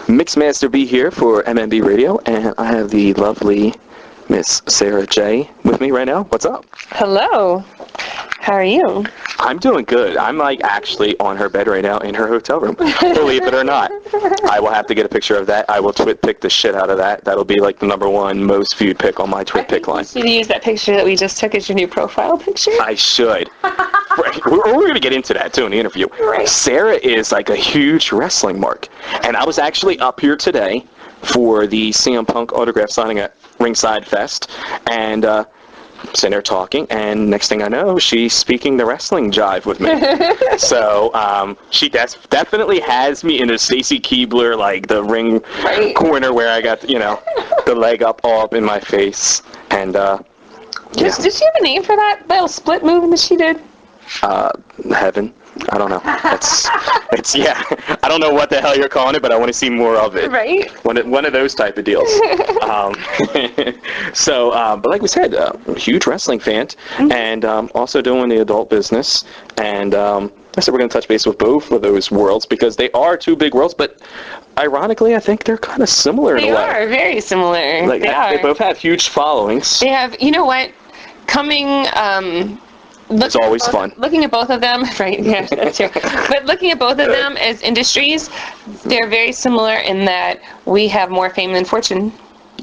Mixmaster B here for MMB Radio, and I have the lovely Miss Sara Jay with me right now. What's up? Hello. How are you? I'm doing good. I'm actually on her bed right now in her hotel room. Believe it or not. I will have to get a picture of that. I will pick the shit out of that. That'll be like the #1 most viewed pick on my pick line. You should use that picture that we just took as your new profile picture. I should. We're going to get into that too in the interview. Right. Sara is like a huge wrestling mark, and I was actually up here today for the CM Punk autograph signing at Ringside Fest, and sitting there talking, and next thing I know, she's speaking the wrestling jive with me. So she definitely has me in a Stacy Keibler, like the ring corner where I got, the leg up all up in my face. And Did she have a name for that little split move that she did? Heaven. I don't know. It's yeah. I don't know what the hell you're calling it, but I want to see more of it. Right. One of those type of deals. But like we said, huge wrestling fan, and also doing the adult business. And I said we're going to touch base with both of those worlds because they are two big worlds, but ironically, I think they're kind of similar in a way. They are very similar. Like, they both have huge followings. They have, you know what, it's always fun. Looking at both of them, right? Yeah, that's true. But looking at both of them as industries, they're very similar in that we have more fame than fortune.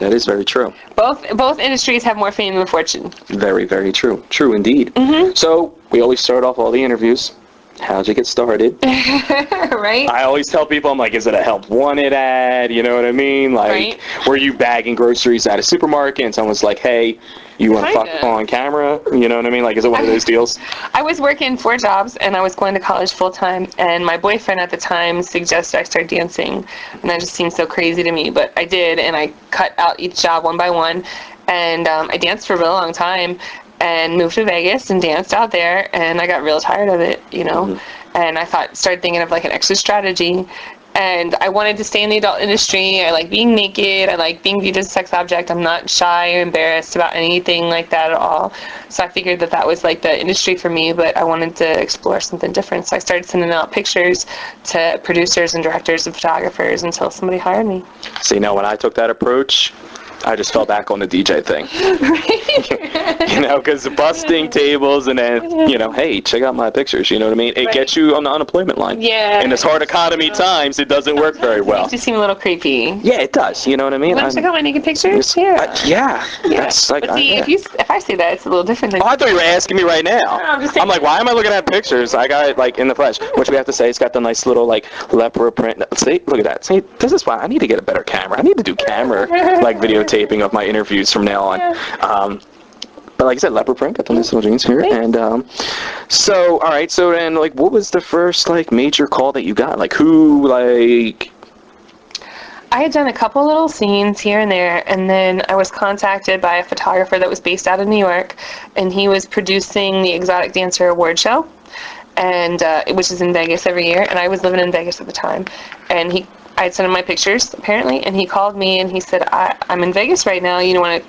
That is very true. Both industries have more fame than fortune. Very, very true. True indeed. Mm-hmm. So we always start off all the interviews. How'd you get started? Right. I always tell people, I'm like, is it a help wanted ad? You know what I mean? Like, were you bagging groceries at a supermarket and someone's like, hey, you want to fuck on camera? You know what I mean? Like, is it one of those deals? I was working 4 jobs and I was going to college full time, and my boyfriend at the time suggested I start dancing, and that just seemed so crazy to me, but I did, and I cut out each job one by one, and I danced for a really long time. And moved to Vegas and danced out there, and I got real tired of it, and I started thinking of like an exit strategy, and I wanted to stay in the adult industry. I like being naked. I like being viewed as a sex object. I'm not shy or embarrassed about anything like that at all. So I figured that was like the industry for me, but I wanted to explore something different. So I started sending out pictures to producers and directors and photographers until somebody hired me. See, now when I took that approach, I just fell back on the DJ thing. Because busting tables and then, hey, check out my pictures, you know what I mean? It gets you on the unemployment line. Yeah. In this hard economy times, it doesn't work very well. It makes you seem a little creepy. Yeah, it does, you know what I mean? You want to check out my naked pictures? Yeah. That's like, but see, if I say that, it's a little different than... Oh, I thought you were asking me right now. No, I'm just saying. I'm like, why am I looking at pictures? I got it, like, in the flesh. Which we have to say, it's got the nice little, like, leopard print. See, look at that. See, this is why I need to get a better camera. I need to do camera, like, videotaping of my interviews from now on. But like I said, leopard print, got the nice little jeans here. And so, all right, so then, like, what was the first, like, major call that you got? Like, who, like... I had done a couple little scenes here and there, and then I was contacted by a photographer that was based out of New York, and he was producing the Exotic Dancer Award Show, and which is in Vegas every year, and I was living in Vegas at the time, and I had sent him my pictures, apparently, and he called me and he said, I'm in Vegas right now,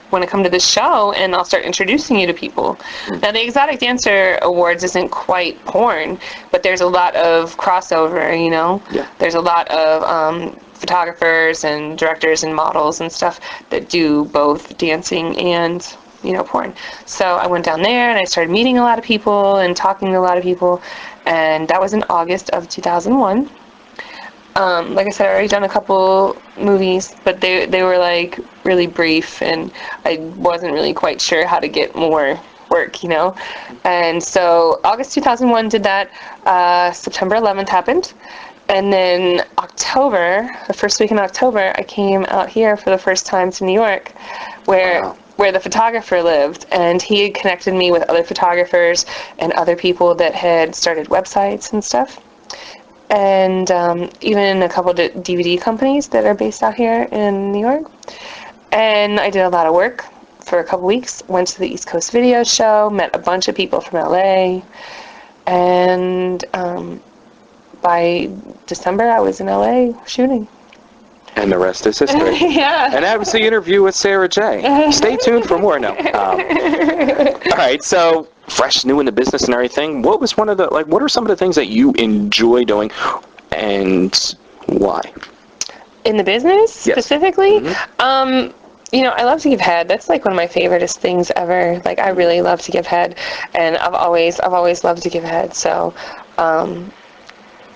want to come to this show, and I'll start introducing you to people. Now, the Exotic Dancer Awards isn't quite porn, but there's a lot of crossover, Yeah. There's a lot of photographers and directors and models and stuff that do both dancing and, porn. So I went down there and I started meeting a lot of people and talking to a lot of people, and that was in August of 2001. Like I said, I already done a couple movies, but they were like really brief, and I wasn't really quite sure how to get more work, And so August 2001 did that. September 11th happened, and then October, the first week in October, I came out here for the first time to New York, where the photographer lived, and he had connected me with other photographers and other people that had started websites and stuff. And even a couple of DVD companies that are based out here in New York. And I did a lot of work for a couple weeks, went to the East Coast Video Show, met a bunch of people from LA, and by December I was in LA shooting. And the rest is history. Yeah. And that was the interview with Sara Jay. Stay tuned for more now. All right, so fresh, new in the business and everything. What was what are some of the things that you enjoy doing, and why? In the business, Yes. specifically? You know, I love to give head. That's like one of my favoriteest things ever. Like, I really love to give head, and I've always loved to give head. So,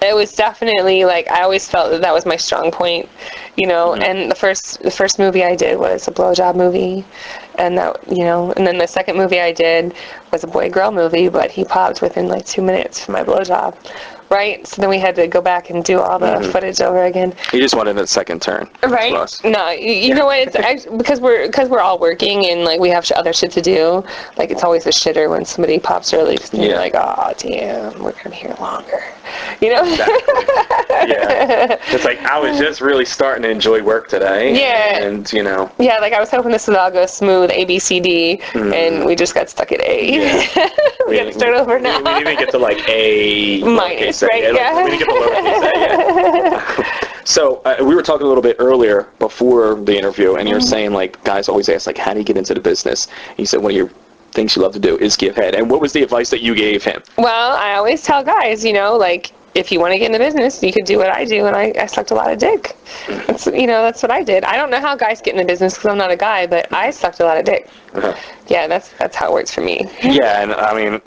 it was definitely like I always felt that was my strong point, you know. And the first movie I did was a blowjob movie, and that, you know, and then the second movie I did was a boy-girl movie, but he popped within like 2 minutes for my blowjob, right? So then we had to go back and do all the footage over again. You just wanted a second turn. Right? No, you know what? It's because we're all working and like we have other shit to do. Like, it's always a shitter when somebody pops early because you're like, oh damn, we're gonna be here longer. You know? Exactly. Yeah. It's like I was just really starting to enjoy work today. Yeah. And you know. Yeah, like I was hoping this would all go smooth, A, B, C, D, and we just got stuck at A. Yeah. We got to start over now. We didn't even get to like A minus, right? Yeah. We didn't get to lowercase A yet. So we were talking a little bit earlier before the interview, and you're saying like guys always ask like, how do you get into the business? And you said one of your things you love to do is give head. And what was the advice that you gave him? Well, I always tell guys, you know, like, if you want to get in the business, you could do what I do, and I sucked a lot of dick. That's, you know, that's what I did. I don't know how guys get in the business because I'm not a guy, but I sucked a lot of dick. Yeah, that's how it works for me. Yeah, and I mean,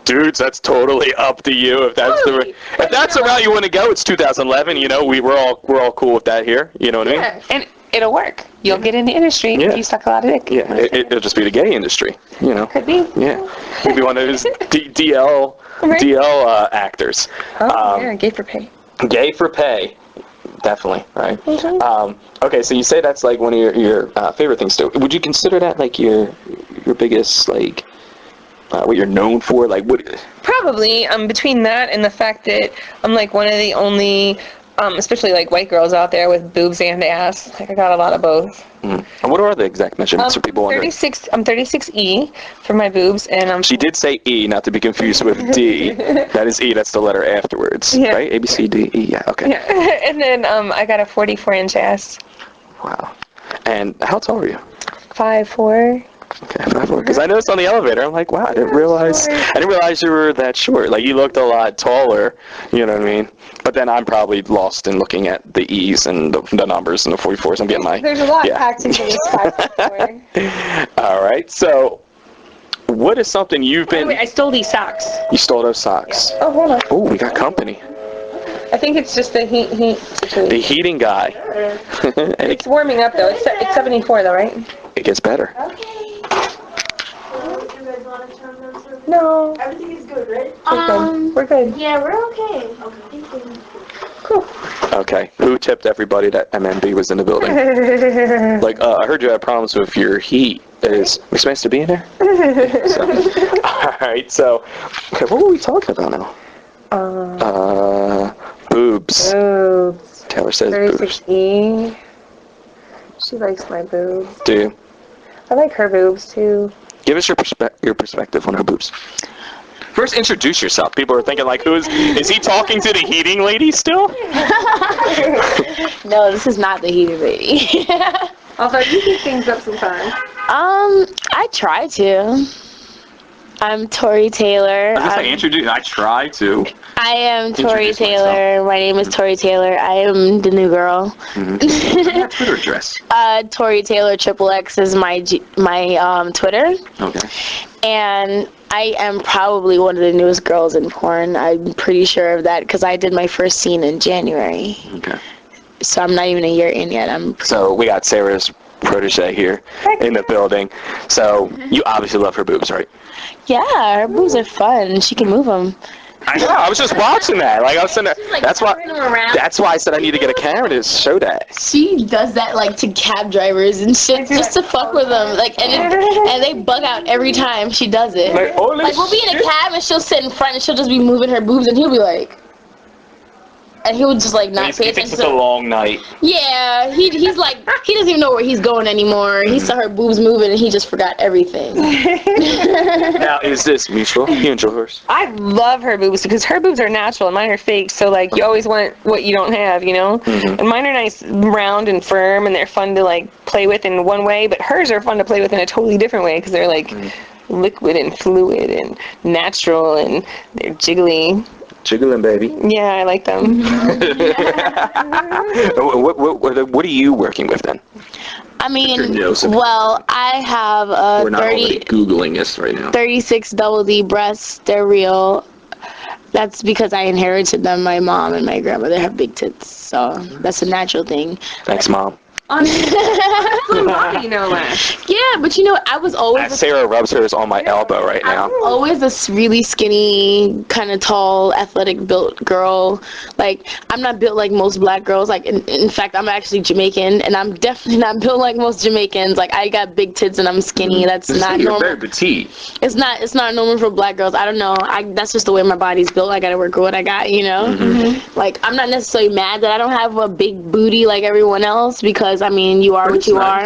dudes, that's totally up to you. If that's if that's the route you want to go, it's 2011. You know, we're all cool with that here. You know what I mean? Yeah, and it'll work. You'll get in the industry if you suck a lot of dick. Yeah, it'll just be the gay industry. You know. Could be. Yeah, maybe one of those DL actors. Oh, yeah, gay for pay. Gay for pay. Definitely, right? Okay, so you say that's like one of your favorite things to do. Would you consider that like your biggest, like, what you're known for? Like, what? Probably. Between that and the fact that I'm like one of the only, especially like white girls out there with boobs and ass. Like, I got a lot of both. And what are the exact measurements for people wondering? I'm 36E for my boobs, and She did say E, not to be confused with D. That is E. That's the letter afterwards, right? A, B, C, D, E. Yeah. Okay. Yeah. And then I got a 44-inch ass. Wow. And how tall are you? 5'4". Okay, 5'4". Because I noticed on the elevator, I'm like, wow, I didn't realize you were that short. Like, you looked a lot taller. You know what I mean? But then I'm probably lost in looking at the E's and the numbers and the 44s. I'm getting my... There's a lot packed into this 5'4". All right. So, what is something you've been... Wait, I stole these socks. You stole those socks. Oh, hold on. Oh, we got company. I think it's just the heat. The heating guy. And it's warming up, though. It's 74, though, right? It gets better. No. Everything is good, right? We're good. Yeah, we're okay. Okay, thank you. Cool. Okay. Who tipped everybody that MMB was in the building? Like, I heard you had problems with your heat. Is we supposed to be in there? So, all right. So, okay, what were we talking about now? Boobs. Boobs. Taylor says boobs. 36E. She likes my boobs. Do you? I like her boobs, too. Give us your perspective on her boobs. First, introduce yourself. People are thinking, like, is he talking to the heating lady still? No, this is not the heating lady. Although you keep things up sometimes. I try to. I'm Tori Taylor. I try to. I am Tori Introduce Taylor. myself. My name is Tori Taylor. I am the new girl. What's Twitter address? Tori Taylor XXX is my Twitter. Okay. And I am probably one of the newest girls in porn. I'm pretty sure of that because I did my first scene in January. Okay. So I'm not even a year in yet. So we got Sarah's protege here in the building. So you obviously love her boobs, right? Yeah, her boobs are fun. She can move them. I know. I was just watching that. Like, I was sitting there. Like, that's why. turning them around. That's why I said I need to get a camera to show that. She does that like to cab drivers and shit just to fuck with them. Like, and they bug out every time she does it. Like, holy Like, we'll be in a cab and she'll sit in front and she'll just be moving her boobs and he'll be like, and he would just like not pay He attention. thinks it's a long night. Yeah, he's like, he doesn't even know where he's going anymore. He saw her boobs moving and he just forgot everything. Now, is this mutual? You enjoy hers? I love her boobs because her boobs are natural and mine are fake. So, like, you always want what you don't have, you know? And mine are nice, round and firm, and they're fun to, like, play with in one way. But hers are fun to play with in a totally different way because they're, like, liquid and fluid and natural and they're jiggly. Jiggling, baby. Yeah, I like them. What are you working with then? I mean, Your nose. well, I have a We're not already Googling this right now. 36 double D breasts. They're real. That's because I inherited them. My mom and my grandmother have big tits, so that's a natural thing. Thanks, Mom. On body, no less. Yeah, but I was always Sarah rubs hers on my elbow right now. always a really skinny, kind of tall, athletic built girl. Like, I'm not built like most black girls. Like, in fact, I'm actually Jamaican, and I'm definitely not built like most Jamaicans. Like, I got big tits and I'm skinny. That's not You're normal. very petite. It's not normal for black girls. I don't know. That's just the way my body's built. I gotta work with what I got, Like, I'm not necessarily mad that I don't have a big booty like everyone else, because I mean, you are what you are.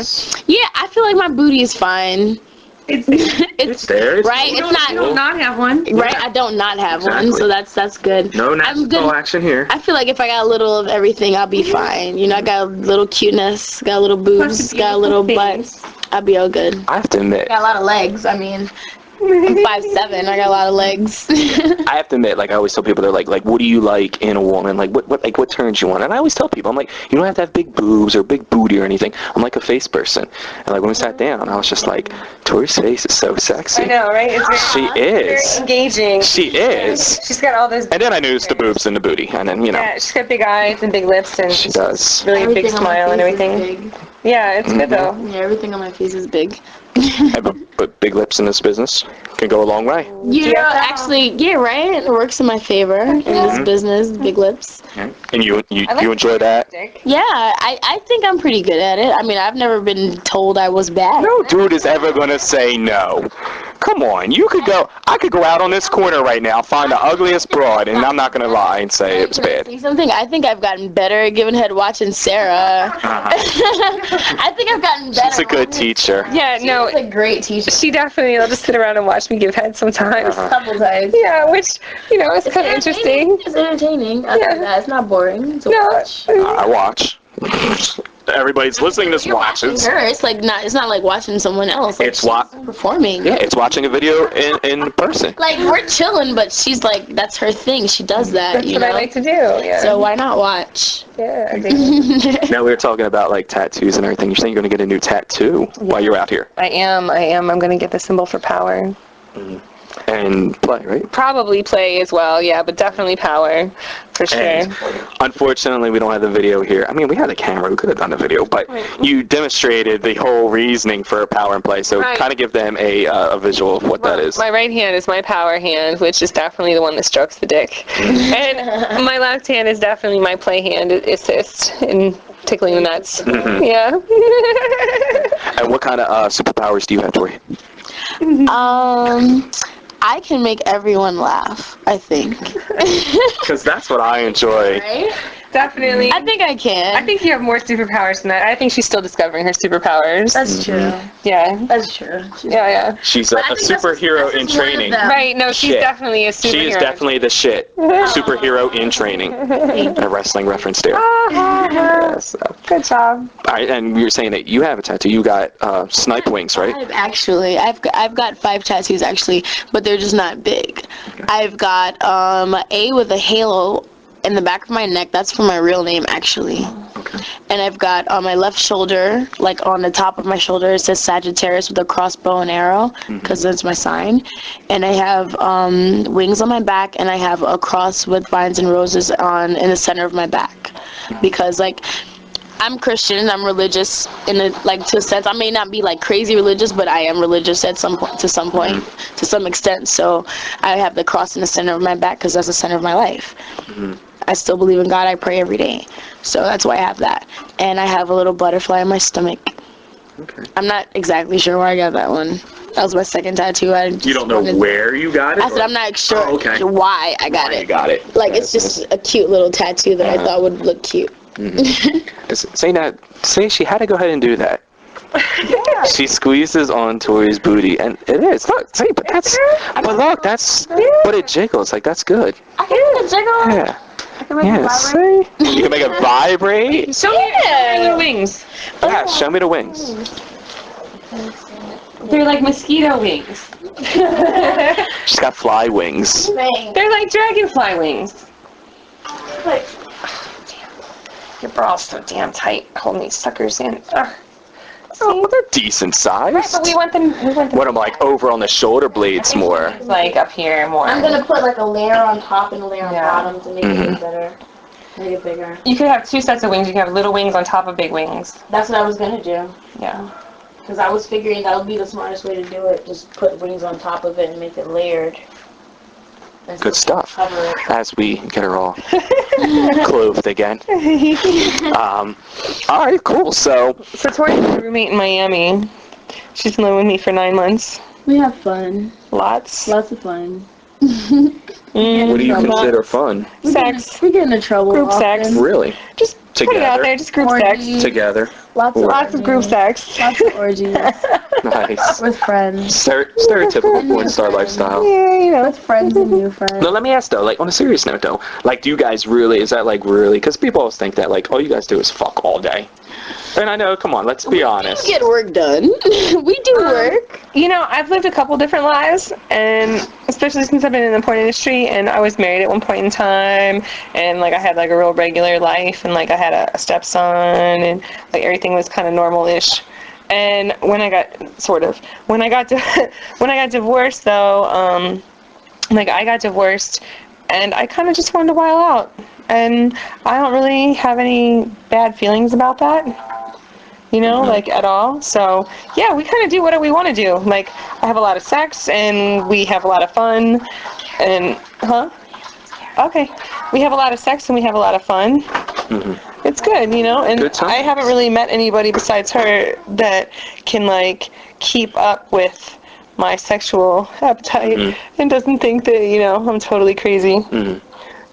Yeah, I feel like my booty is fine. It's there. It's right. It's not. I do not have one. Right. I don't not have one, so that's good. No I'm natural good. action here. I feel like if I got a little of everything, I'll be fine. I got a little cuteness, got a little boobs, got a little butt. I'll be all good. I have to admit. Got a lot of legs. I mean, I'm 5'7". I got a lot of legs. I have to admit, like I always tell people, they're like, what do you like in a woman? Like, what turns you on? And I always tell people, I'm like, you don't have to have big boobs or big booty or anything. I'm like a face person. And like when we sat down, I was just like, Tori's face is so sexy. I know, right? It's She very is. engaging. She is. She's got all those. And then I noticed the boobs and the booty, and then Yeah, she's got big eyes and big lips, and she does. really a big Everything on my smile and face is everything. big. Yeah, it's good though. Yeah, everything on my face is big. But big lips in this business can go a long way. Actually, yeah, right? It works in my favor in this business, big lips. And you enjoy that? Yeah, I think I'm pretty good at it. I mean, I've never been told I was bad. No dude is ever gonna say no. Come on, I could go out on this corner right now, find the ugliest broad, and I'm not gonna lie and say it was bad. See something? I think I've gotten better at giving head watching Sarah. I think I've gotten better. She's a good teacher. Yeah, no, She's a great teacher. she definitely will just sit around and watch me give head sometimes. A couple times. Yeah, which, is kind of interesting. It's entertaining. I like that. It's not boring to watch. I watch. Everybody's listening to this watches. Her, it's not like watching someone else. Like, It's she's performing. Yeah, it's watching a video in person. Like, we're chilling, but she's like, that's her thing. She does that, That's what I like to do. Yeah. So why not watch? Yeah, I think Now we were talking about like tattoos and everything. You're saying you're going to get a new tattoo while you're out here. I am. I'm going to get the symbol for power. And play, right? Probably play as well, yeah, but definitely power, for sure. And unfortunately, we don't have the video here. I mean, we had a camera. We could have done the video, but you demonstrated the whole reasoning for power and play. So kind of give them a visual of what that is. My right hand is my power hand, which is definitely the one that strokes the dick. And my left hand is definitely my play hand, assist in tickling the nuts. Yeah. And what kind of superpowers do you have, Tori? I can make everyone laugh, I think. Because that's what I enjoy. Right? Definitely. I think I can. I think you have more superpowers than that. I think she's still discovering her superpowers. That's true. Yeah. That's true. Yeah. She's a superhero in training. Right, no, she's definitely a superhero. She is definitely the shit. Superhero in training. A wrestling reference there. Yes. Good job. And you were saying that you have a tattoo. You got snipe wings, right? I've got 5 tattoos actually, but they're just not big. Okay. I've got A with a halo in the back of my neck. That's for my real name actually. Okay. And I've got on my left shoulder, like on the top of my shoulder, it says Sagittarius with a crossbow and arrow, because that's my sign. And I have wings on my back, and I have a cross with vines and roses in the center of my back, because like I'm Christian, I'm religious to a sense. I may not be like crazy religious, but I am religious at to some extent. So I have the cross in the center of my back because that's the center of my life. I still believe in God. I pray every day. So that's why I have that. And I have a little butterfly in my stomach. Okay. I'm not exactly sure where I got that one. That was my second tattoo. You don't know where you got it? I said I'm not sure why I got it. You got it. Like, it's just a cute little tattoo that I thought would look cute. Say she had to go ahead and do that. Yeah. She squeezes on Tori's booty, and it is. Look, see, but that's. But look, that's. But it jiggles. Like, that's good. I can make it jiggle. Yeah. I can make it vibrate. See? You can make it vibrate. Show me the wings. Yeah, show me the wings. They're like mosquito wings. She's got fly wings. They're like dragonfly wings. Like, damn. Your bra's so damn tight, holding these suckers in. Oh, they're decent sized. Right, but we want them. What am like over on the shoulder blades more? Like up here more. I'm gonna put like a layer on top and a layer on Yeah. bottom to make it look better. Make it bigger. You could have 2 sets of wings. You could have little wings on top of big wings. That's what I was gonna do. Yeah. Because I was figuring that would be the smartest way to do it. Just put wings on top of it and make it layered. And Good stuff. cover it. As we get her all clothed again. All right, cool. So Tori's my roommate in Miami. She's been living with me for 9 months. We have fun. Lots. Lots of fun. what do you consider fun? Sex. We get into trouble. Group often. sex. Really? Just put it out Together. there. Just group Orgies. sex. Together. Lots Of group sex. Lots of orgies Nice. with friends. Stereotypical porn star lifestyle. Yeah, you know. With friends and new friends. No, let me ask though, like on a serious note though, like do you guys really, is that like really, because people always think that like all you guys do is fuck all day. And I know, come on, let's be honest. We get work done. We do work. You know, I've lived a couple different lives, and especially since I've been in the porn industry, and I was married at one point in time, and like I had like a real regular life, and like I had a stepson, and like everything was kind of normal-ish. And when I got divorced though, like I got divorced, and I kind of just wanted to while out, and I don't really have any bad feelings about that. You know, like at all. So yeah, we kind of do whatever we want to do. Like I have a lot of sex and we have a lot of fun and, okay. We have a lot of sex and we have a lot of fun. Mm-hmm. It's good, you know, and I haven't really met anybody besides her that can like keep up with my sexual appetite and doesn't think that, you know, I'm totally crazy. Mm-hmm.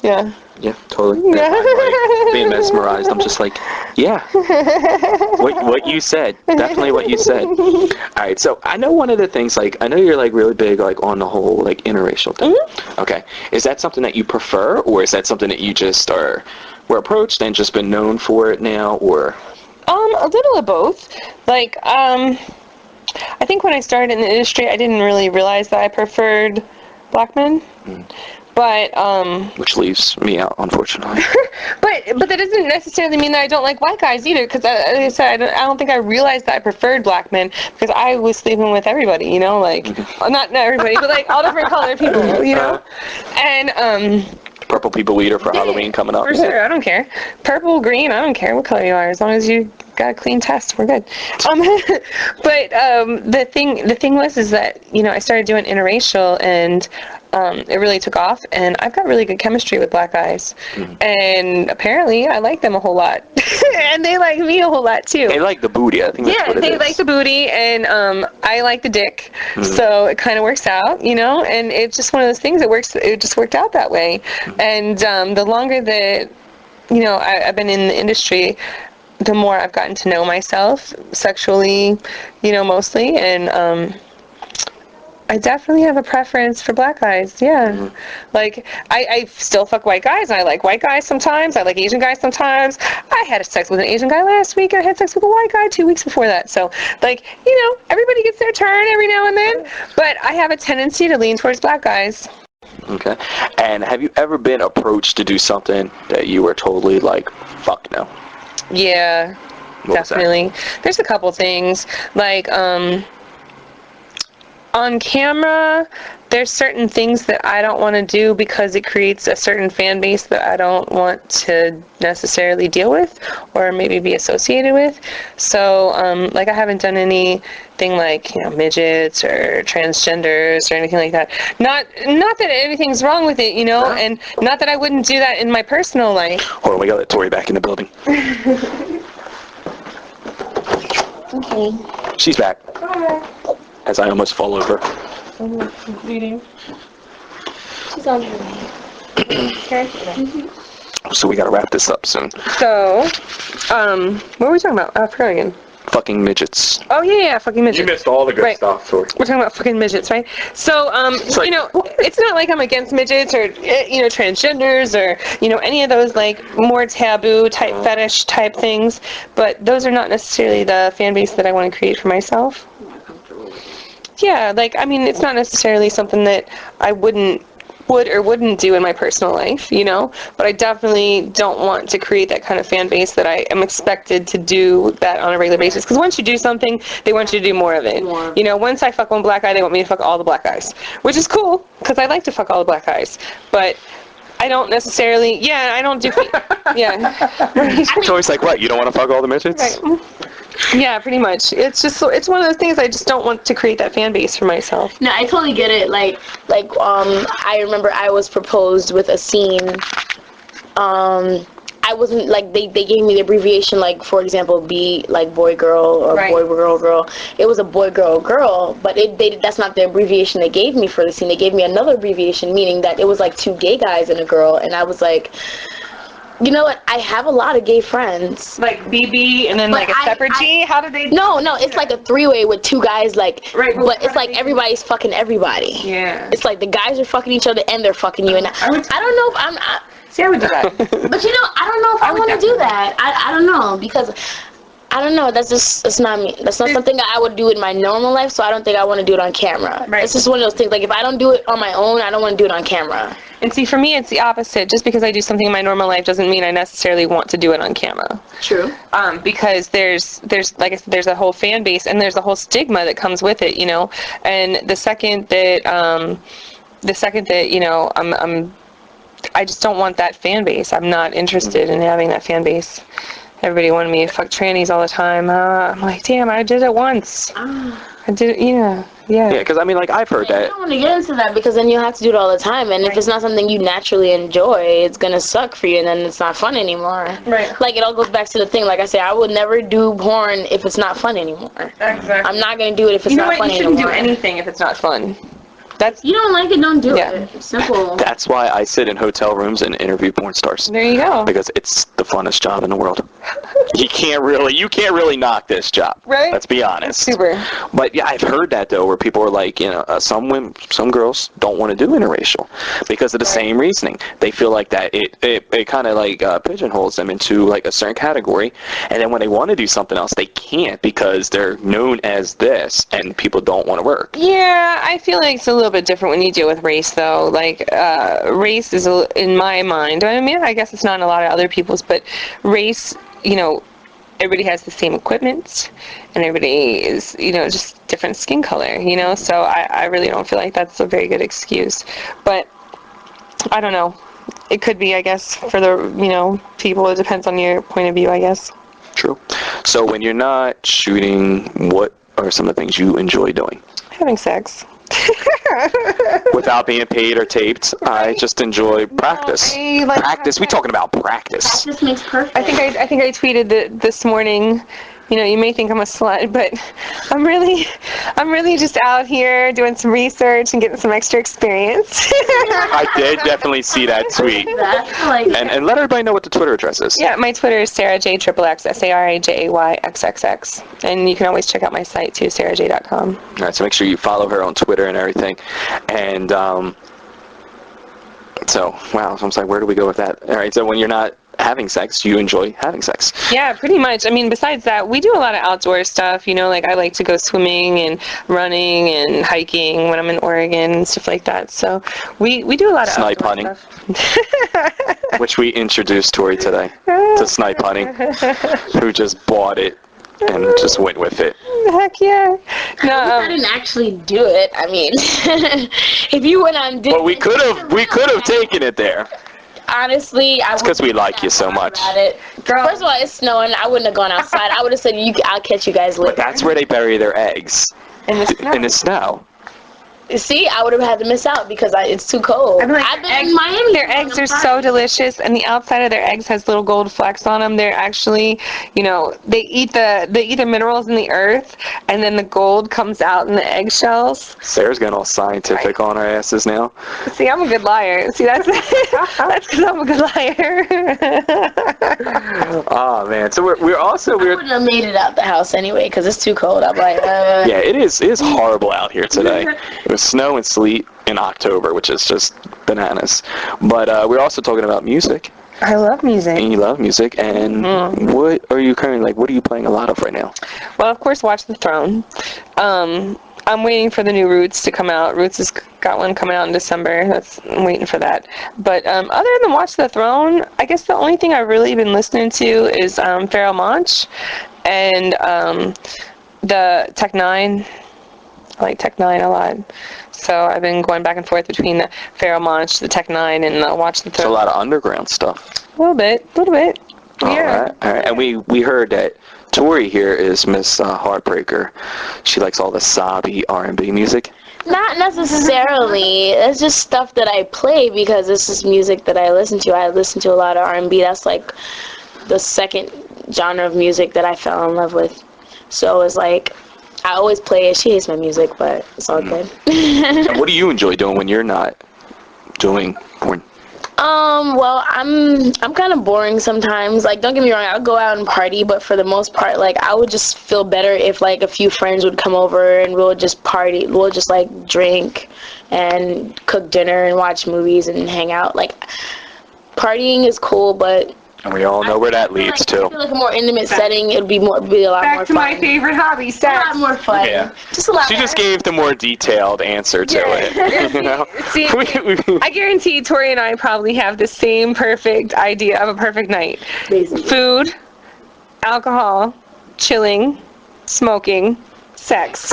Yeah. Yeah, totally. Yeah, I'm like being mesmerized. I'm just like, yeah. What you said. Definitely what you said. All right, so I know one of the things, like, I know you're, like, really big, like, on the whole, like, interracial thing. Mm-hmm. Okay. Is that something that you prefer, or is that something that you just were approached and just been known for it now, or? A little of both. Like, I think when I started in the industry, I didn't really realize that I preferred black men. Mm. But, which leaves me out, unfortunately. but that doesn't necessarily mean that I don't like white guys either, because like I said, I don't think I realized that I preferred black men, because I was sleeping with everybody, you know, like, not everybody, but like all different colored people, you know, and, Purple people eater for Halloween coming up. For sure, I don't care. Purple, green, I don't care what color you are, as long as you got a clean test, we're good. But the thing was that, you know, I started doing interracial, and it really took off, and I've got really good chemistry with black guys, and apparently I like them a whole lot, and they like me a whole lot too. They like the booty, I think that's what it is. Yeah, they like the booty, and I like the dick, so it kind of works out, you know, and it's just one of those things it just worked out that way, and the longer that, you know, I've been in the industry, the more I've gotten to know myself sexually, you know, mostly, and I definitely have a preference for black guys, yeah. Like, I still fuck white guys, and I like white guys sometimes, I like Asian guys sometimes. I had sex with an Asian guy last week, and I had sex with a white guy 2 weeks before that. So, like, you know, everybody gets their turn every now and then, but I have a tendency to lean towards black guys. Okay. And have you ever been approached to do something that you were totally like, fuck no? Yeah, definitely. There's a couple things, like, on camera, there's certain things that I don't want to do because it creates a certain fan base that I don't want to necessarily deal with or maybe be associated with. So, like, I haven't done anything like, you know, midgets or transgenders or anything like that. Not that anything's wrong with it, you know, and not that I wouldn't do that in my personal life. Hold on, we gotta let Tori back in the building. Okay. She's back. Bye. As I almost fall over. I'm bleeding. She's on your way. Okay. So we gotta wrap this up soon. So, what were we talking about? I forgot again. Fucking midgets. Oh, yeah, fucking midgets. You missed all the good stuff, Tori. We're talking about fucking midgets, right? So, like, you know, it's not like I'm against midgets or, you know, transgenders or, you know, any of those, like, more taboo type fetish type things, but those are not necessarily the fan base that I want to create for myself. Yeah, like, I mean, it's not necessarily something that I would or wouldn't do in my personal life, you know, but I definitely don't want to create that kind of fan base that I am expected to do that on a regular basis, because once you do something, they want you to do more of it. You know, once I fuck one black guy, they want me to fuck all the black guys, which is cool, because I like to fuck all the black guys, but I don't necessarily, I don't do, It's always like, what, you don't want to fuck all the midgets? Right. Yeah, pretty much. It's just it's one of those things I just don't want to create that fan base for myself. No, I totally get it. I remember I was proposed with a scene. I wasn't like they gave me the abbreviation, like, for example, B, like boy girl, or boy girl girl. It was a boy girl girl, but that's not the abbreviation they gave me for the scene. They gave me another abbreviation, meaning that it was like 2 gay guys and a girl, and I was like, you know what? I have a lot of gay friends. Like BB and then like a separate G? How did they? No, it's like a 3-way with 2 guys, like, but it's like everybody's fucking everybody. Yeah. It's like the guys are fucking each other and they're fucking you, and I don't know if I would do that. But you know, I don't know if I want to do that. I don't know, because I don't know. That's not me. That's not something I would do in my normal life. So I don't think I want to do it on camera. Right. It's just one of those things. Like, if I don't do it on my own, I don't want to do it on camera. And see, for me, it's the opposite. Just because I do something in my normal life doesn't mean I necessarily want to do it on camera. True. Because there's like I said, there's a whole fan base and there's a whole stigma that comes with it, you know. And the second that you know, I just don't want that fan base. I'm not interested in having that fan base. Everybody wanted me to fuck trannies all the time. I'm like, damn, I did it once. I did it, yeah. Yeah, because I mean, like, I've heard that. I don't want to get into that, because then you'll have to do it all the time, and if it's not something you naturally enjoy, it's gonna suck for you, and then it's not fun anymore. Right. Like, it all goes back to the thing. Like I say, I would never do porn if it's not fun anymore. Exactly. I'm not gonna do it if it's not fun anymore. You shouldn't do anything if it's not fun. You don't like it, don't do it. Simple. That's why I sit in hotel rooms and interview porn stars. There you go. Because it's the funnest job in the world. You can't really knock this job. Right. Let's be honest. Super. But yeah, I've heard that though, where people are like, you know, some girls don't want to do interracial because of the same reasoning. They feel like that it kind of like pigeonholes them into like a certain category, and then when they want to do something else, they can't because they're known as this, and people don't want to work. Yeah, I feel like it's a little bit different when you deal with race, though. Like, race is, in my mind, I mean, I guess it's not in a lot of other people's, but race, you know, everybody has the same equipment, and everybody is, you know, just different skin color, you know, so I really don't feel like that's a very good excuse. But, I don't know. It could be, I guess, for the, you know, people. It depends on your point of view, I guess. True. So when you're not shooting, what are some of the things you enjoy doing? Having sex. Without being paid or taped, I just enjoy practice. Practice. We talking about practice. Practice makes perfect. I think I tweeted this morning. You know, you may think I'm a slut, but I'm really just out here doing some research and getting some extra experience. I did definitely see that tweet. And let everybody know what the Twitter address is. Yeah, my Twitter is Sara Jay XXX, SaraJayXXX. And you can always check out my site too, sarajay.com. All right, so make sure you follow her on Twitter and everything. And so, wow, so I'm like, where do we go with that? All right, so when you're not having sex, you enjoy having sex. Yeah, pretty much. I mean, besides that, we do a lot of outdoor stuff, you know, like I like to go swimming and running and hiking when I'm in Oregon and stuff like that. So we do a lot of snipe hunting stuff. Which we introduced Tori today to snipe hunting, who just bought it and just went with it. Heck yeah. No, I didn't actually do it. I mean, if you went on Disney, well, we could have taken it there. Honestly, it's because we like you so much. Girl, first of all, it's snowing. I wouldn't have gone outside. I would have said, I'll catch you guys later. But that's where they bury their eggs. In the snow. In the snow. See, I would have had to miss out because it's too cold. I've been in Miami. Their eggs are so delicious, and the outside of their eggs has little gold flecks on them. They're actually, you know, they eat the minerals in the earth, and then the gold comes out in the eggshells. Sarah's getting all scientific on her asses now. See, I'm a good liar. See, that's because I'm a good liar. Oh man, so we're also I wouldn't have made it out the house anyway because it's too cold. I'm like, yeah, it is horrible out here today. It was snow and sleet in October, which is just bananas. But we're also talking about music. I love music. And you love music. And what are you currently, like, what are you playing a lot of right now? Well, of course, Watch the Throne. I'm waiting for the new Roots to come out. Roots has got one coming out in December. I'm waiting for that. But other than Watch the Throne, I guess the only thing I've really been listening to is Pharoah Monch and the Tech Nine. I like Tech Nine a lot. So I've been going back and forth between the Pharoah Monch, the Tech Nine, and Watch the Throne. It's a lot of underground stuff. A little bit. Yeah. All right. And we heard that Tori here is Miss Heartbreaker. She likes all the sobby R&B music. Not necessarily. It's just stuff that I play because this is music that I listen to. I listen to a lot of R&B. That's like the second genre of music that I fell in love with. So it's like, I always play it. She hates my music, but it's all good. And what do you enjoy doing when you're not doing porn? Well, I'm kind of boring sometimes. Like, don't get me wrong, I'll go out and party, but for the most part, like, I would just feel better if, like, a few friends would come over and we'll just party. We'll just, like, drink and cook dinner and watch movies and hang out. Like, partying is cool, but... And we all know where that leads to. I feel like a more intimate setting, it would be a lot more fun. Back to my favorite hobby, sex. A lot more fun. Yeah. Just a lot She just gave the more detailed answer to it. You know? See, I guarantee Tori and I probably have the same perfect idea of a perfect night. Basically. Food, alcohol, chilling, smoking, sex.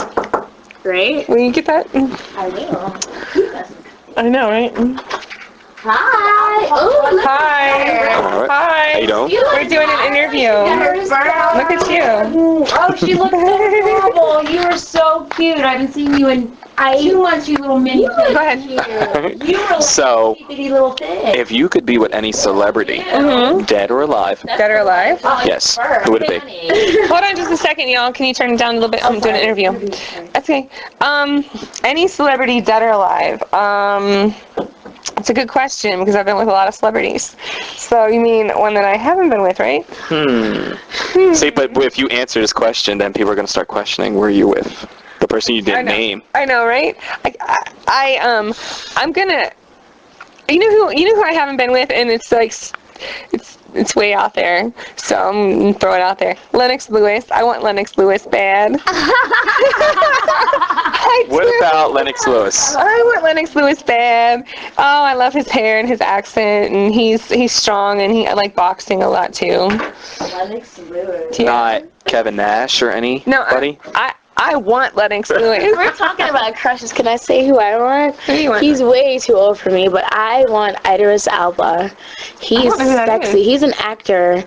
Right? Will you get that? I will. I know, right? Hi. Oh, Hi. All right. Hi. How you doing? We're doing an interview. Look at you. Oh, she looks so adorable. You are so cute. I haven't seen you in 2 months, you little mini. Go ahead. You were So, a bitty little thing. if you could be with any celebrity, dead or alive, Dead or alive? yes, who would it be? Hold on just a second, y'all. Can you turn it down a little bit? I'm doing an interview. That's okay. Any celebrity, dead or alive? It's a good question because I've been with a lot of celebrities. So you mean one that I haven't been with, right? See, but if you answer this question, then people are going to start questioning, were you with the person you didn't name? I know, right? I'm gonna. You know who I haven't been with, and it's like, it's way out there. So I'm gonna throw it out there. Lennox Lewis. I want Lennox Lewis bad. What about Lennox Lewis? I want Lennox Lewis bad. Oh, I love his hair and his accent, and he's strong, and I like boxing a lot too. Lennox Lewis. Yeah. Not Kevin Nash or anybody? No, I want Lennox Lewis. We're talking about crushes. Can I say who I want? Who do you want? He's way too old for me, but I want Idris Elba. He's don't know who that sexy. is. He's an actor.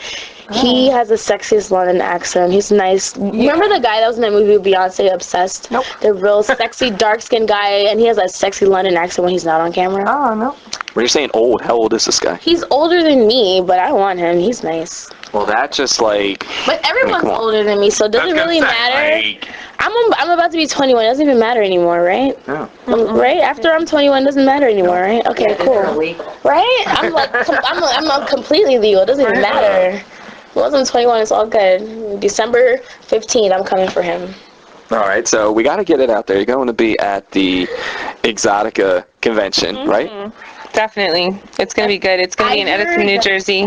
He has the sexiest London accent. He's nice. Remember the guy that was in that movie with Beyonce, Obsessed? Nope. The real sexy, dark-skinned guy, and he has a sexy London accent when he's not on camera. Oh no. When you're saying old, how old is this guy? He's older than me, but I want him. He's nice. Well, that just like... But everyone's come on. older than me, so it doesn't really matter. I'm about to be 21. It doesn't even matter anymore, right? Yeah. Right? After I'm 21, it doesn't matter anymore, right? Okay, cool. Right? I'm like, I'm completely legal. It doesn't even matter. Once I'm 21, it's all good. December 15th, I'm coming for him. All right, so we got to get it out there. You're going to be at the Exotica convention, right? Definitely. It's going to be good. It's going to be in Edison, New Jersey,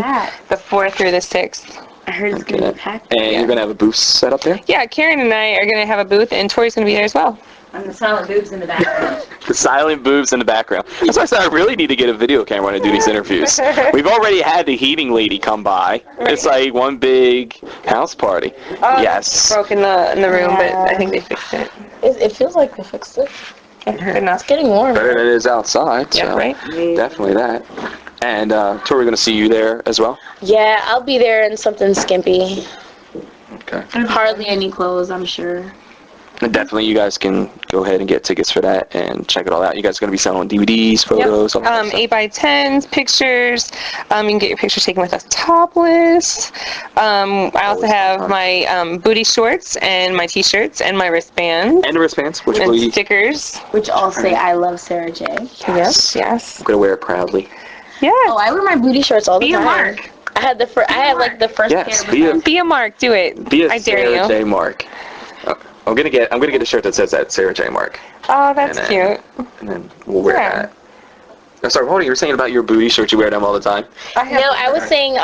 the 4th through the 6th. I heard it's going to be packed. And you're going to have a booth set up there? Yeah, Karen and I are going to have a booth, and Tori's going to be there as well. And the silent boobs in the background. The silent boobs in the background. That's why I said I really need to get a video camera when I do these interviews. We've already had the heating lady come by. It's like one big house party. Yes. Broke in the room, but I think they fixed it. It feels like they fixed it. Good enough. It's getting warm. Better than it is outside. Yeah, so right? Definitely that. And Tori, we're going to see you there as well? Yeah, I'll be there in something skimpy. Okay. Hardly any clothes, I'm sure. And definitely you guys can go ahead and get tickets for that and check it all out. You guys are going to be selling DVDs, photos, all that stuff. 8x10s, pictures. You can get your pictures taken with us topless. I also have my booty shorts and my t-shirts and my wristbands. And the wristbands, which And will stickers. Which all say, I love Sara Jay. Yes. I'm going to wear it proudly. Yes. Oh, I wear my booty shorts all the Be a time. mark. I had the like the first Yes, pair of Be a mark. Do it. Be a I dare Sara you. J. Mark. I'm gonna get a shirt that says that Sara J. Mark. Oh, that's And cute. And then we'll wear Yeah. that. Sorry, hold on. You were saying about your booty shorts. You wear them all the time. No, I was saying,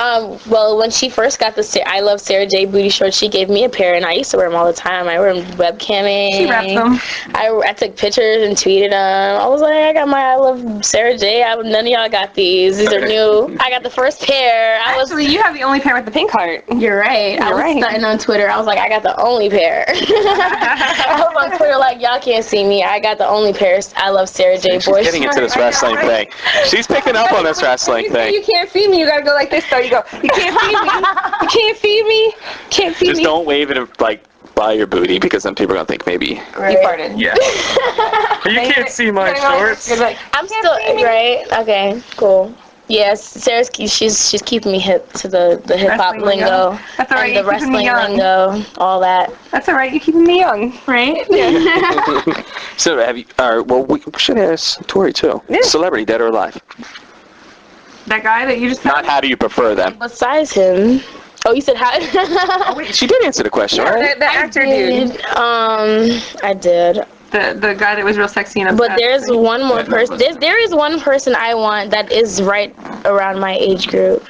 well, when she first got the I Love Sara Jay booty shorts, she gave me a pair, and I used to wear them all the time. I wear them webcamming. She reps them. I took pictures and tweeted them. I was like, I got my I Love Sara Jay. None of y'all got these. These are new. I got the first pair. Actually, you have the only pair with the pink heart. You're right. I was starting on Twitter. I was like, I got the only pair. I was on Twitter like, y'all can't see me. I got the only pair. I Love Sara Jay boy. She's getting into this wrestling thing. She's picking up on this wrestling thing. You can't feed me. You gotta go like this, though. You go, you can't feed me. You can't feed me. Can't feed me. Just don't wave it like by your booty, because then people are gonna think maybe you farted. Yeah. You can't see my shorts. Like, I'm still right. Okay, cool. Yes, Sarah's she's keeping me hip to the hip hop lingo. That's all right. And the wrestling lingo, all that. That's all right. You're keeping me young, right? Yeah. So have you? Well, we should ask Tori too. Yeah. Celebrity, dead or alive? That guy that you just Not how do you prefer them? Besides him. Oh, you said how? Oh, wait, she did answer the question, right? The actor dude. I did. The guy that was real sexy and But there's one more person. There is one person I want that is right around my age group.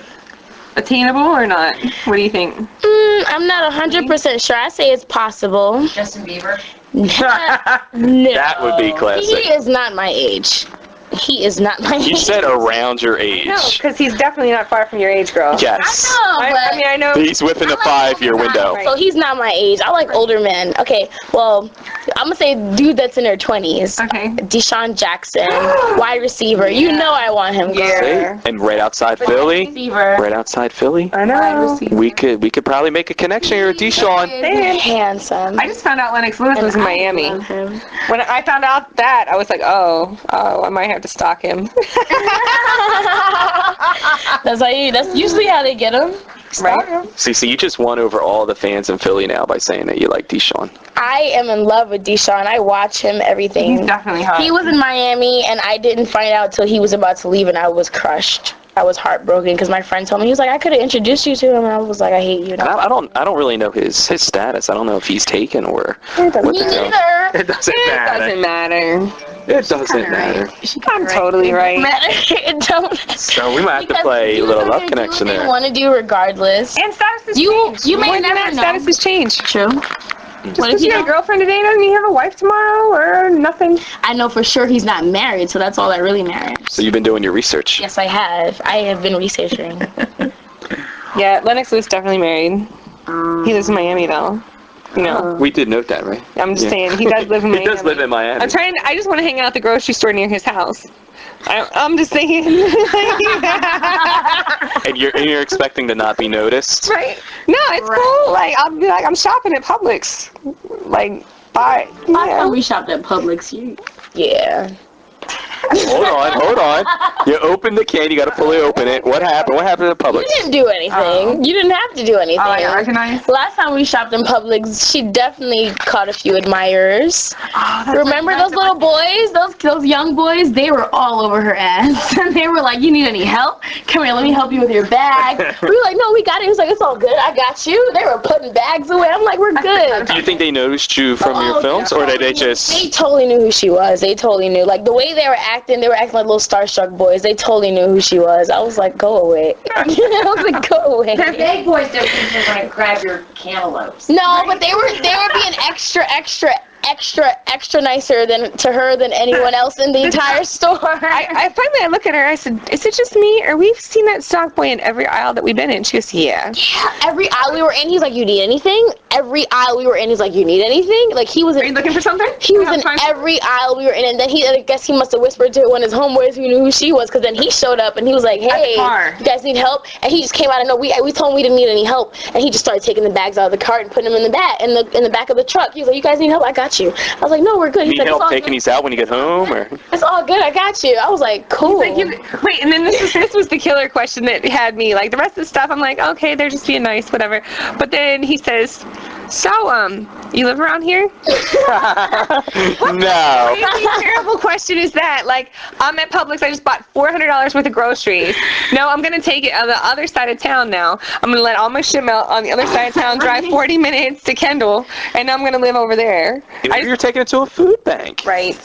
Attainable or not? What do you think? I'm not 100% sure. I say it's possible. Justin Bieber. No. That would be classic. He is not my age. He is not my age. You said around your age. No, because he's definitely not far from your age, girl. Yes. I know, but I mean, I know. He's within the 5-year window. so he's not my age. I like older men. Okay, well, I'm gonna say dude that's in their 20s. Okay. Deshaun Jackson, wide receiver. You know I want him, girl. Yeah. See? And right outside Philly. Receiver. Right outside Philly. I know. We could probably make a connection here with Deshaun. Handsome. I just found out Lennox Lewis was in Miami. love him. When I found out that, I was like, oh, I might have to stalk him. That's usually how they get him. Right? See, you just won over all the fans in Philly now by saying that you like Deshaun. I am in love with Deshaun. I watch him everything. He's definitely hot. He was in Miami, and I didn't find out till he was about to leave, and I was crushed. I was heartbroken because my friend told me, he was like, I could have introduced you to him, and I was like, I hate you. And I don't really know his status. I don't know if he's taken or what Me the hell. neither. It doesn't It matter. doesn't matter. It doesn't matter. I'm totally right. It don't. So we might have to Because play a people little are love gonna connection do what there. they want to do regardless. And statuses change. You may More than never that, know. statuses change. True. Just What if because you got a don't? girlfriend today doesn't mean you have a wife tomorrow or nothing. I know for sure he's not married, so that's all that really matters. So you've been doing your research. Yes, I have. I have been researching. Yeah, Lennox Lewis definitely married. He lives in Miami though. You know. We did note that, right? I'm just saying he does live in Miami. He does live in Miami. I just want to hang out at the grocery store near his house. I'm just saying. And you're expecting to not be noticed? Right. No, it's cool. Like I'll be like, I'm shopping at Publix. Like, bye. Last Yeah. time we shopped at Publix, yeah. Hold on. You opened the can. You got to fully open it. What happened? What happened at Publix? You didn't do anything. You didn't have to do anything. Oh, I got recognized. Last time we shopped in Publix, she definitely caught a few admirers. Remember those little boys? Those young boys? They were all over her ass. And they were like, you need any help? Come here, let me help you with your bag. We were like, no, we got it. He was like, it's all good. I got you. They were putting bags away. I'm like, we're good. Do you think they noticed you from your films, or did they just? They totally knew who she was. They totally knew. Like, the way they were acting like little starstruck boys. They totally knew who she was. I was like, go away. I was like, go away. The big boys don't usually want to grab your cantaloupes. No, but they were being extra nicer to her than anyone else in the entire store. I finally look at her. I said, "Is it just me, or we've seen that stock boy in every aisle that we've been in?" She goes, "Yeah." Every aisle we were in, he's like, "You need anything?" Every aisle we were in, he's like, "You need anything?" Like he was. Are you looking for something? He was in every aisle we were in, and then I guess he must have whispered to one of his homeboys who knew who she was, because then he showed up and he was like, "Hey, you guys need help?" And he just came out of nowhere. We told him we didn't need any help, and he just started taking the bags out of the cart and putting them in the back of the truck. He was like, "You guys need help? I got you." I was like, "No, we're good." He Need said, help taking these out when you get home, or? "It's all good. I got you." I was like, "Cool." Wait, and then this was the killer question that had me. Like the rest of the stuff, I'm like, okay, they're just being nice, whatever. But then he says, "So, you live around here?" No. What terrible question is that? Like, I'm at Publix. I just bought $400 worth of groceries. No, I'm gonna take it on the other side of town now. I'm gonna let all my shit melt on the other side of town. Drive 40 minutes to Kendall, and I'm gonna live over there. You're taking it to a food bank. Right.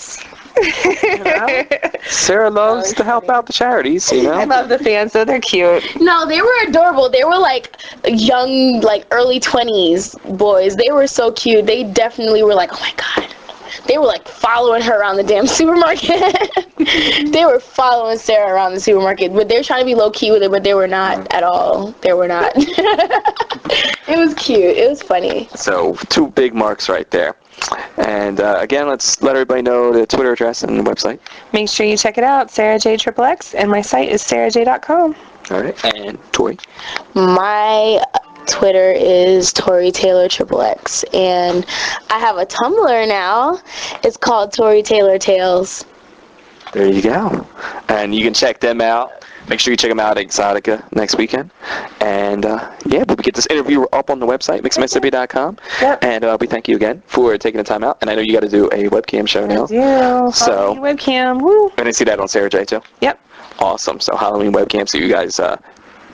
Sarah loves to help out the charities, you I know. love the fans, though. They're cute. No, they were adorable. They were like young, like early 20s boys. They were so cute. They definitely were like, oh my God. They were like following her around the damn supermarket. They were following Sarah around the supermarket, but they were trying to be low key with it, but they were not at all. They were not. It was cute. It was funny. So 2 big marks right there. And again, let's let everybody know the Twitter address and the website. Make sure you check it out, Sara Jay XXX, and my site is sarajay.com. All right. And Tori. My Twitter is Tori Taylor XXX, and I have a Tumblr now. It's called Tori Taylor Tales. There you go. And you can check them out. Make sure you check them out at Exotica next weekend. And yeah, we'll get this interview up on the website, mixedmississippi.com. Yep. And we thank you again for taking the time out. And I know you got to do a webcam show now. I do. So- Halloween webcam. Woo. And I see that on Sara Jay too. Yep. Awesome. So Halloween webcam. So you guys, I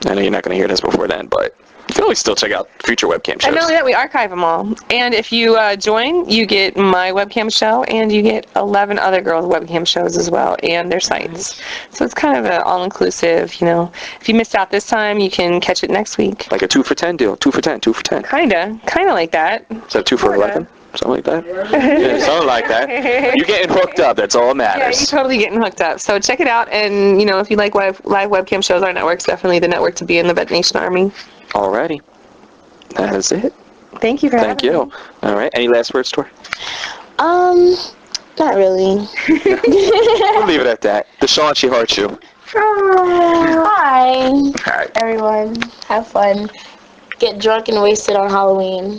know you're not going to hear this before then, but you can always still check out future webcam And shows. not only that, we archive them all. And if you join, you get my webcam show, and you get 11 other girls' webcam shows as well, and their sites. So it's kind of an all-inclusive, you know. If you missed out this time, you can catch it next week. Like a 2 for 10 deal. 2 for 10. 2 for 10. Kinda like that. Is that 2 for 11? Something like that? Yeah, something like that. You're getting hooked up. That's all that Yeah, matters. you're totally getting hooked up. So check it out, and, you know, if you like live webcam shows, our network's definitely the network to be in the Vet Nation Army. Alrighty. That is it. Thank you for Thank having you. me. All right. Any last words, Tori? Not really. We'll leave it at that. Deshaun, she hearts you. Hi, All right. everyone. Have fun. Get drunk and wasted on Halloween.